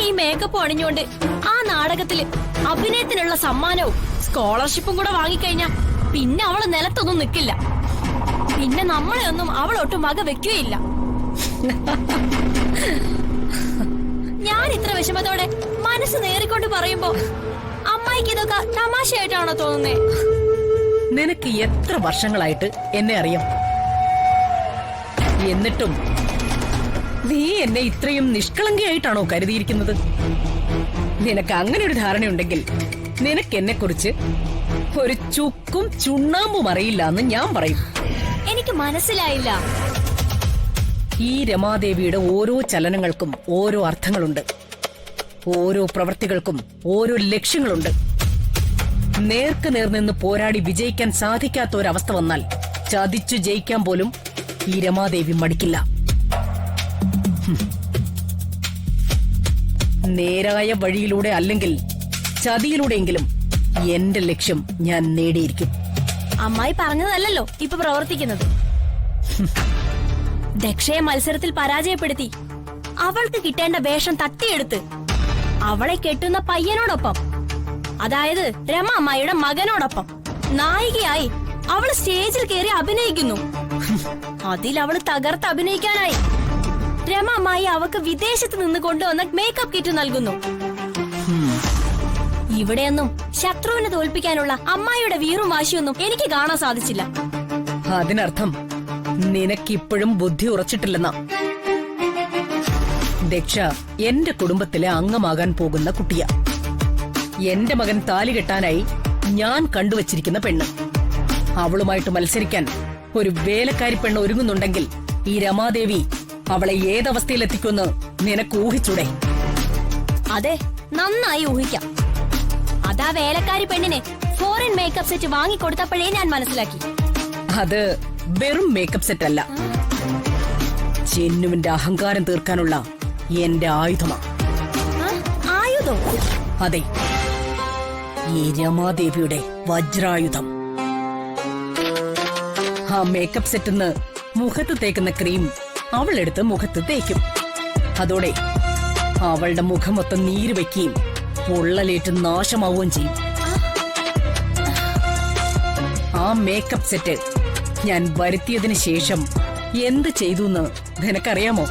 ഈ മേക്കപ്പ് അണിഞ്ഞുകൊണ്ട് ആ നാടകത്തില് അഭിനയത്തിനുള്ള സമ്മാനവും സ്കോളർഷിപ്പും കൂടെ വാങ്ങിക്കഴിഞ്ഞാ പിന്നെ അവള് നിലത്തൊന്നും നിക്കില്ല. പിന്നെ നമ്മളെ ഒന്നും അവളൊട്ടും വക വെക്കുകയില്ല. ഞാൻ ഇത്ര വിഷമത്തോടെ മനസ്സ് നേറിക്കൊണ്ട് പറയുമ്പോ അമ്മായിക്ക് ഇതൊക്കെ തമാശയായിട്ടാണോ തോന്നുന്നേ? നിനക്ക് എത്ര വർഷങ്ങളായിട്ട് എന്നെ അറിയാം. എന്നിട്ടും നീ എന്നെ ഇത്രയും നിഷ്കളങ്കയായിട്ടാണോ കരുതിയിരിക്കുന്നത്? നിനക്ക് അങ്ങനെ ഒരു ധാരണയുണ്ടെങ്കിൽ നിനക്ക് എന്നെ കുറിച്ച് ഒരു ചുക്കും ചുണ്ണാമ്പും അറിയില്ല എന്ന് ഞാൻ പറയും. എനിക്ക് മനസ്സിലായില്ല. ഈ രമാദേവിയുടെ ഓരോ ചലനങ്ങൾക്കും ഓരോ അർത്ഥങ്ങളുണ്ട്. ഓരോ പ്രവൃത്തികൾക്കും ഓരോ ലക്ഷ്യങ്ങളുണ്ട്. നേർക്ക് നേർ നിന്ന് പോരാടി വിജയിക്കാൻ സാധിക്കാത്ത ഒരവസ്ഥ വന്നാൽ ചതിച്ചു ജയിക്കാൻ പോലും ഈ രമാദേവി മടിക്കില്ല. നേരായ വഴിയിലൂടെ അല്ലെങ്കിൽ ചതിയിലൂടെയെങ്കിലും എന്റെ ലക്ഷ്യം ഞാൻ നേടിയിരിക്കും. അമ്മായി പറഞ്ഞതല്ലല്ലോ ഇപ്പൊ പ്രവർത്തിക്കുന്നത്. ദക്ഷയെ മത്സരത്തിൽ പരാജയപ്പെടുത്തി അവൾക്ക് കിട്ടേണ്ട വേഷം തട്ടിയെടുത്ത് അവളെ കെട്ടുന്ന പയ്യനോടൊപ്പം, അതായത് രമ അമ്മായിയുടെ മകനോടൊപ്പം നായികയായി അവൾ സ്റ്റേജിൽ കയറി അഭിനയിക്കുന്നു. അതിൽ അവള് തകർത്ത് അഭിനയിക്കാനായി രമ അമ്മായി അവക്ക് വിദേശത്ത് നിന്ന് കൊണ്ടുവന്ന മേക്കപ്പ് കിറ്റ് നൽകുന്നു. ഇവിടെയൊന്നും ശത്രുവിനെ തോൽപ്പിക്കാനുള്ള അമ്മായിയുടെ വീറും വാശിയൊന്നും എനിക്ക് കാണാൻ സാധിച്ചില്ല. അതിനർത്ഥം നിനക്കിപ്പോഴും ബുദ്ധി ഉറച്ചിട്ടില്ലെന്നാ. ദക്ഷ എന്റെ കുടുംബത്തിലെ അംഗമാകാൻ പോകുന്ന കുട്ടിയാ. എന്റെ മകൻ താലി കെട്ടാനായി ഞാൻ കണ്ടുവച്ചിരിക്കുന്ന പെണ്ണ്. അവളുമായിട്ട് മത്സരിക്കാൻ ഒരു വേലക്കാരി പെണ്ണ് ഒരുങ്ങുന്നുണ്ടെങ്കിൽ ഈ രമാദേവി അവളെ ഏതവസ്ഥയിലെത്തിക്കുമെന്ന് നിനക്ക് ഊഹിച്ചൂടെ? അതെ, നന്നായി ഊഹിക്കാം. അതാ വേലക്കാരി പെണ്ണിനെ ഫോറിൻ മേക്കപ്പ് സെറ്റ് വാങ്ങിക്കൊടുത്തപ്പോഴേ ഞാൻ മനസ്സിലാക്കി. അത് വെറും മേക്കപ്പ് സെറ്റ് അല്ല, ചെന്നുവിന്റെ അഹങ്കാരം തീർക്കാനുള്ള എന്റെ ആയുധമാ. ആയുധം? അതെ, ഈ രമാദേവിയുടെ വജ്രായുധം. ആ മേക്കപ്പ് സെറ്റിന്ന് മുഖത്ത് തേക്കുന്ന ക്രീം അവളെടുത്ത് മുഖത്ത് തേക്കും. അതോടെ അവളുടെ മുഖം മൊത്തം നീര് വെക്കുകയും പൊള്ളലേറ്റ് നാശമാവുകയും ചെയ്യും. ആ മേക്കപ്പ് സെറ്റ് ഞാൻ വരുത്തിയതിനു ശേഷം എന്ത് ചെയ്തു എന്ന് നിനക്കറിയാമോ?